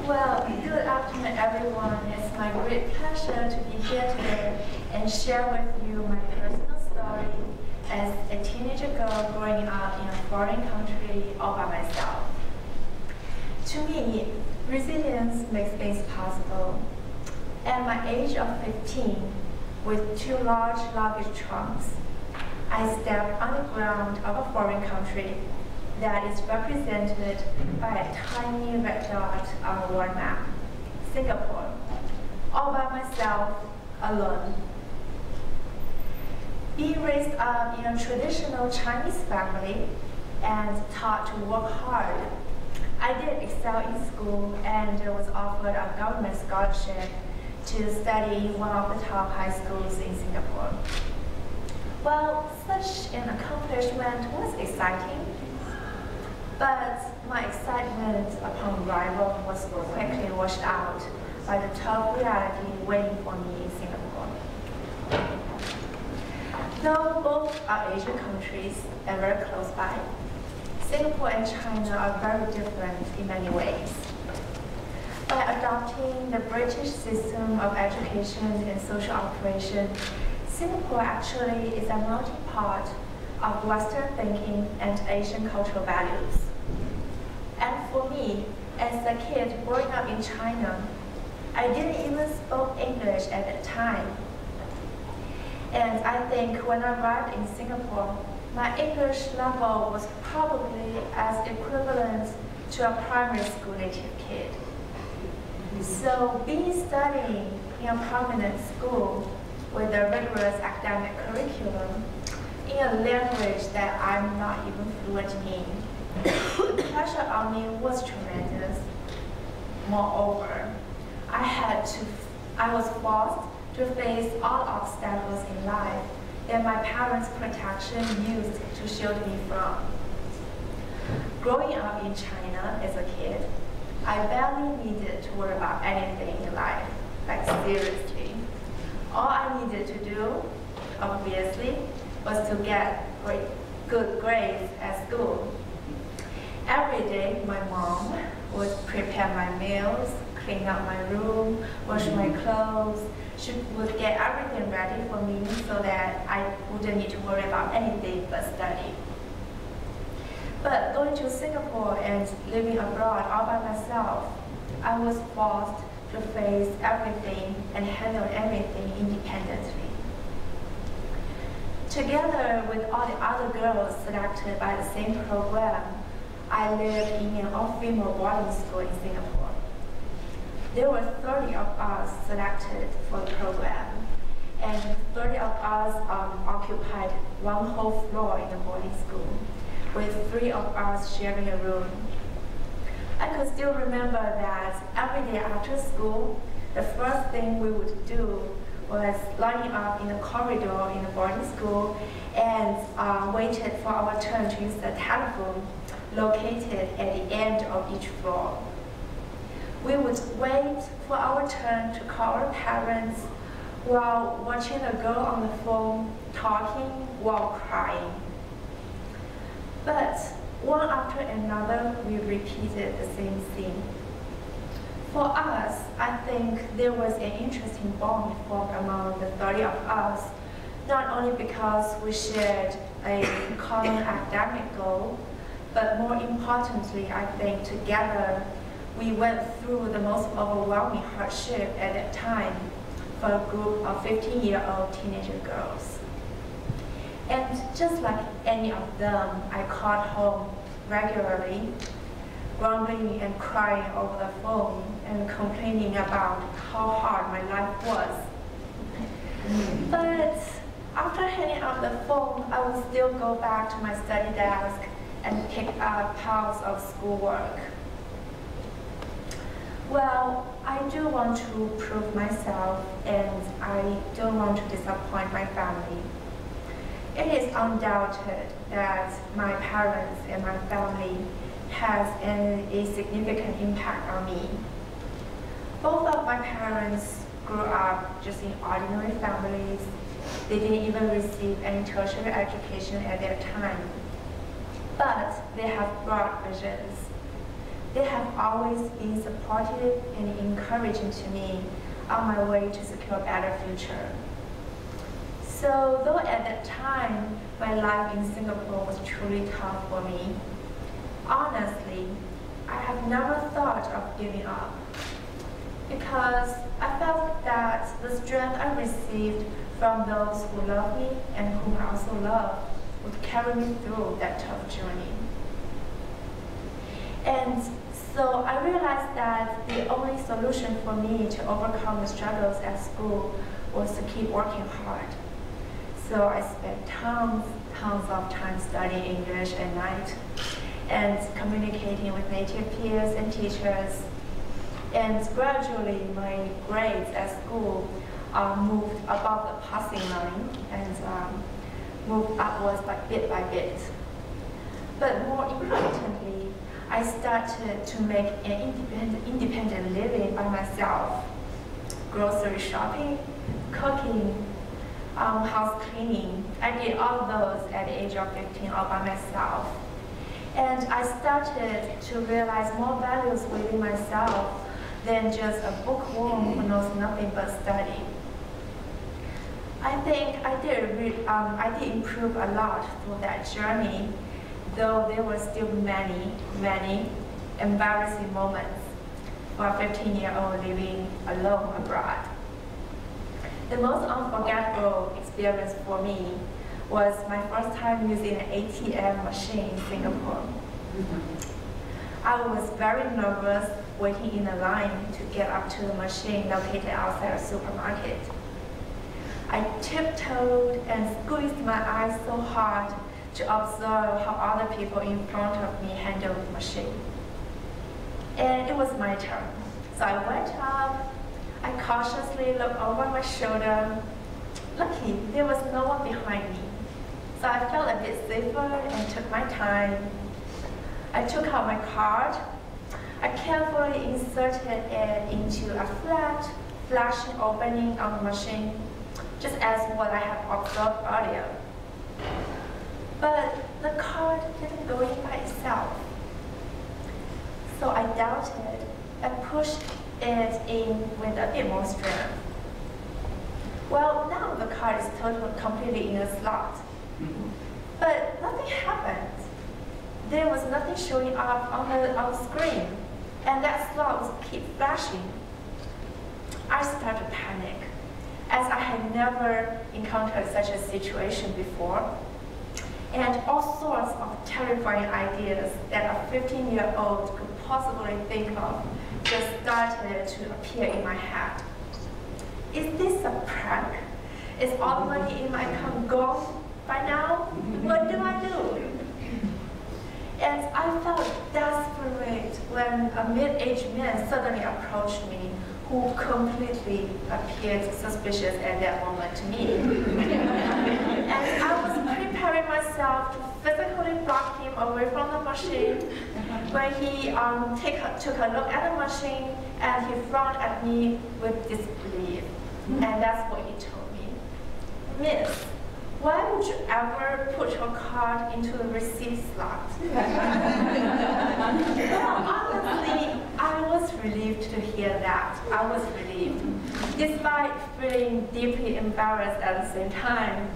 Well, good afternoon, everyone. It's my great pleasure to be here today and share with you my personal story as a teenager girl growing up in a foreign country all by myself. To me, resilience makes things possible. At my age of 15, with 2 large luggage trunks, I stepped on the ground of a foreign country that is represented by a tiny red dot on a world map, Singapore, all by myself, alone. Being raised up in a traditional Chinese family and taught to work hard, I did excel in school and was offered a government scholarship to study in one of the top high schools in Singapore. Well, such an accomplishment was exciting, but my excitement upon arrival was quickly washed out by the tough reality waiting for me in Singapore. Though both are Asian countries and very close by, Singapore and China are very different in many ways. By adopting the British system of education and social operation, Singapore actually is a melting pot of Western thinking and Asian cultural values. And for me, as a kid growing up in China, I didn't even speak English at that time. And I think when I arrived in Singapore, my English level was probably as equivalent to a primary school native kid. So studying in a prominent school with a rigorous academic curriculum in a language that I'm not even fluent in, the pressure on me was tremendous. Moreover, I was forced to face all obstacles in life that my parents' protection used to shield me from. Growing up in China as a kid, I barely needed to worry about anything in life, like seriously. All I needed to do, obviously, was to get good grades at school. Every day, my mom would prepare my meals, clean up my room, wash my clothes. She would get everything ready for me so that I wouldn't need to worry about anything but study. But going to Singapore and living abroad all by myself, I was forced to face everything and handle everything independently. Together with all the other girls selected by the same program, I lived in an all-female boarding school in Singapore. There were 30 of us selected for the program, and 30 of us occupied one whole floor in the boarding school, with 3 of us sharing a room. I could still remember that every day after school, the first thing we would do was lining up in the corridor in the boarding school and waited for our turn to use the telephone located at the end of each floor. We would wait for our turn to call our parents while watching a girl on the phone talking while crying. But one after another, we repeated the same thing. For us, I think there was an interesting bond formed among the 30 of us, not only because we shared a common academic goal, but more importantly, I think together we went through the most overwhelming hardship at that time for a group of 15-year-old teenager girls. And just like any of them, I called home regularly, grumbling and crying over the phone and complaining about how hard my life was. But after hanging up the phone, I would still go back to my study desk and pick up piles of schoolwork. Well, I do want to prove myself, and I don't want to disappoint my family. It is undoubted that my parents and my family has a significant impact on me. Both of my parents grew up just in ordinary families. They didn't even receive any tertiary education at their time. But they have broad visions. they have always been supportive and encouraging to me on my way to secure a better future. So though at that time, my life in Singapore was truly tough for me, honestly, I have never thought of giving up, because I felt that the strength I received from those who love me and whom I also love would carry me through that tough journey. And so I realized that the only solution for me to overcome the struggles at school was to keep working hard. So I spent tons of time studying English at night and communicating with native peers and teachers. And gradually, my grades at school moved above the passing line and moved upwards bit by bit. But more importantly, I started to make an independent living by myself. Grocery shopping, cooking, house cleaning. I did all those at the age of 15 all by myself. And I started to realize more values within myself than just a bookworm who knows nothing but study. I think I did improve a lot through that journey, though there were still many embarrassing moments for a 15-year-old living alone abroad. The most unforgettable experience for me was my first time using an ATM machine in Singapore. I was very nervous waiting in a line to get up to the machine located outside a supermarket. I tiptoed and squeezed my eyes so hard to observe how other people in front of me handled the machine. And it was my turn. So I went up, I cautiously looked over my shoulder. Lucky, there was no one behind me. So I felt a bit safer and took my time. I took out my card. I carefully inserted it into a flat, flashing opening on the machine, just as what I had observed earlier. But the card didn't go in by itself. So I doubted and pushed it in with a bit more strength. Well, now the card is completely in the slot. But nothing happened. There was nothing showing up on the screen, and that slot was keep flashing. I started to panic, as I had never encountered such a situation before. And all sorts of terrifying ideas that a 15-year-old could possibly think of just started to appear in my head. Is this a prank? Is all the money in my account gone by now? What do I do? And I felt desperate when a mid-aged man suddenly approached me, who completely appeared suspicious at that moment to me. And I was preparing myself to physically block him away from the machine when he took a look at the machine and he frowned at me with disbelief. And that's what he told me. Miss, why would you ever put your card into the receipt slot? Well, honestly, I was relieved to hear that. I was relieved, despite feeling deeply embarrassed at the same time.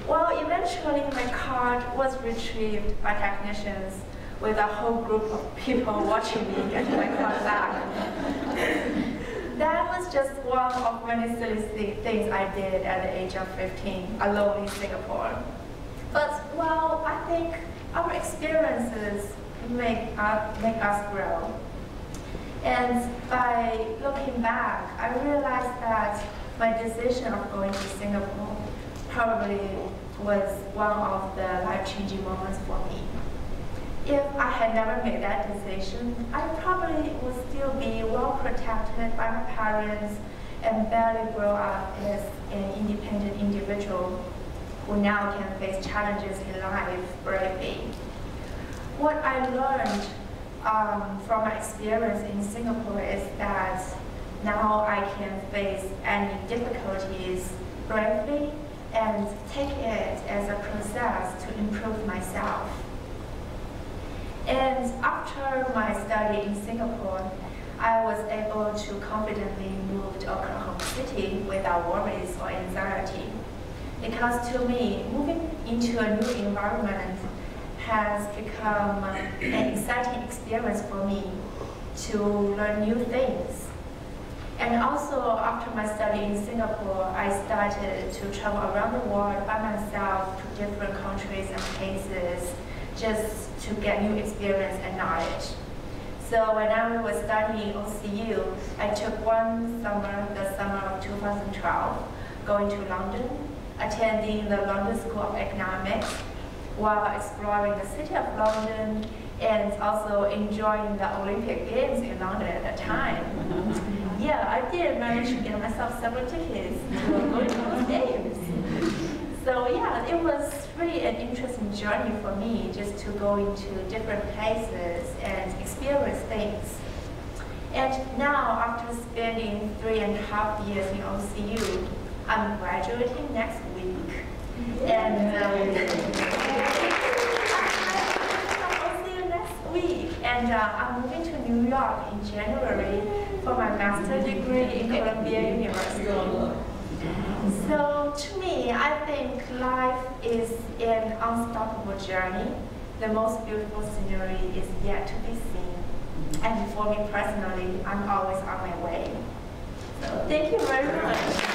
Well, eventually my card was retrieved by technicians with a whole group of people watching me get my card back. That was just one of many silly things I did at the age of 15, alone in Singapore. But, well, I think our experiences make us grow. And by looking back, I realized that my decision of going to Singapore probably was one of the life-changing moments for me. If I had never made that decision, I probably would still be well protected by my parents and barely grow up as an independent individual who now can face challenges in life bravely. What I learned from my experience in Singapore is that now I can face any difficulties bravely and take it as a process to improve myself. And after my study in Singapore, I was able to confidently move to Oklahoma City without worries or anxiety. Because to me, moving into a new environment has become an exciting experience for me to learn new things. And also, after my study in Singapore, I started to travel around the world by myself to different countries and places just to get new experience and knowledge. So when I was studying OCU, I took one summer, the summer of 2012, going to London, attending the London School of Economics, while exploring the city of London and also enjoying the Olympic Games in London at the time. Yeah, I did manage to get myself several tickets to go to those games. So yeah, it was really an interesting journey for me just to go into different places and experience things. And now, after spending 3.5 years in OCU, I'm graduating next week. And OCU next week. And I'm moving to New York in January for my master's degree in Columbia University. So to me, I think life is an unstoppable journey. The most beautiful scenery is yet to be seen. And for me personally, I'm always on my way. So thank you very much.